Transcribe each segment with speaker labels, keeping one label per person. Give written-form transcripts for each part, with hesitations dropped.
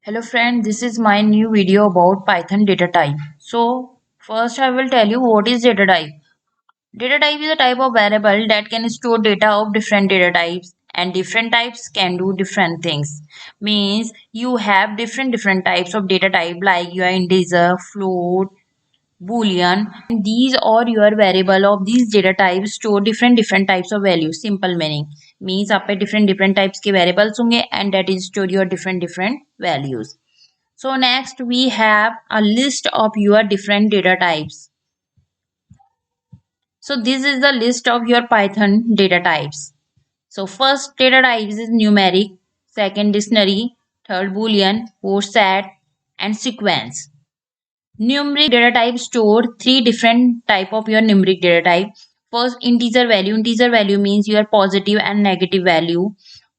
Speaker 1: Hello friend, this is my new video about Python data type. So first I will tell you what is data type. Data type is a type of variable that can store data of different data types, and different types can do different things. Means you have different types of data type like your integer, float, Boolean. These are your variable of these data types store different types of values. Simple meaning means आप पे different types के variables होंगे and that is store your different values. So next we have a list of your different data types. So this is the list of your Python data types. So first data types is numeric, second dictionary, third boolean, fourth set and sequence. Numeric data type store three different type of your numeric data type. First integer value. Integer value means your positive and negative value.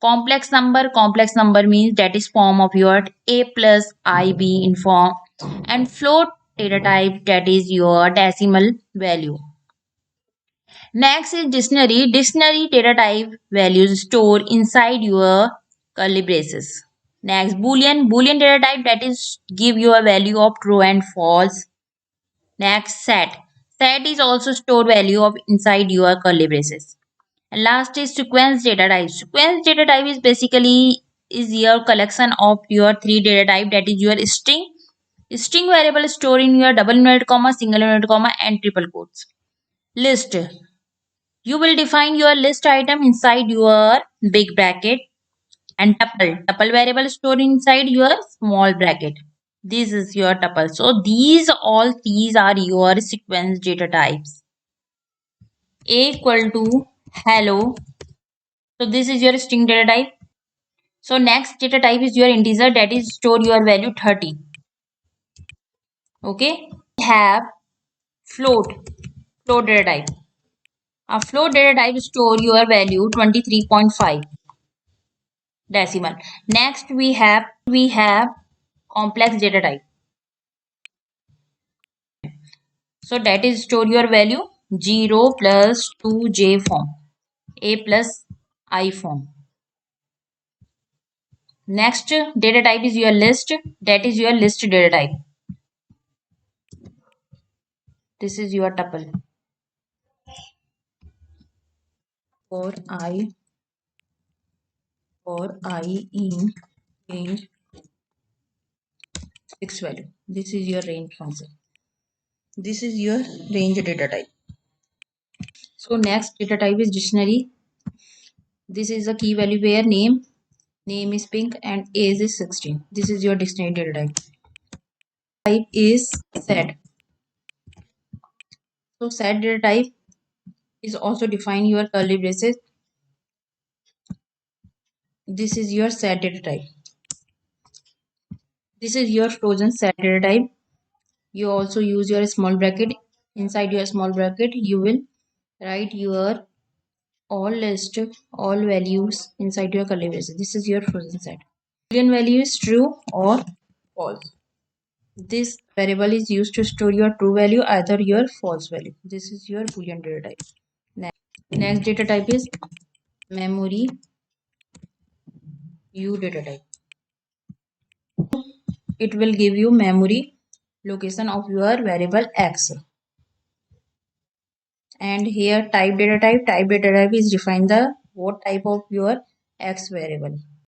Speaker 1: Complex number means that is form of your a plus ib in form, and float data type that is your decimal value. Next is dictionary. Dictionary data type values store inside your curly braces. Next boolean data type that is give you a value of true and false. Next set. Set is also stored value of inside your curly braces. And last is sequence data type. Sequence data type is basically is your collection of your three data type, that is your string. String variable stored in your double inverted comma, single inverted comma and triple quotes. List. You will define your list item inside your big bracket, and tuple. Tuple variable stored inside your small bracket. This is your tuple. So these are your sequence data types. A equal to hello. So this is your string data type. So next data type is your integer, that is store your value 30. Okay. We have float data type. A float data type store your value 23.5 decimal. Next we have complex data type. So that is store your value 0 plus 2j form, a plus I form. Next data type is your list, that is your list data type. This is your tuple. For I in range 6 value. This is your range function. This is your range data type. So next data type is dictionary. This is a key value where name is pink and age is 16. This is your dictionary data type. Type is set. So set data type is also define your curly braces. This is your set data type. This is your frozen set data type. You also use your small bracket. Inside your small bracket you will write your all list, all values inside your curly braces. This is your frozen set. Boolean value is true or false. This variable is used to store your true value, either your false value. This is your Boolean data type. Next data type is memory U data type. It will give you memory location of your variable x. And here type data type is defined the what type of your x variable.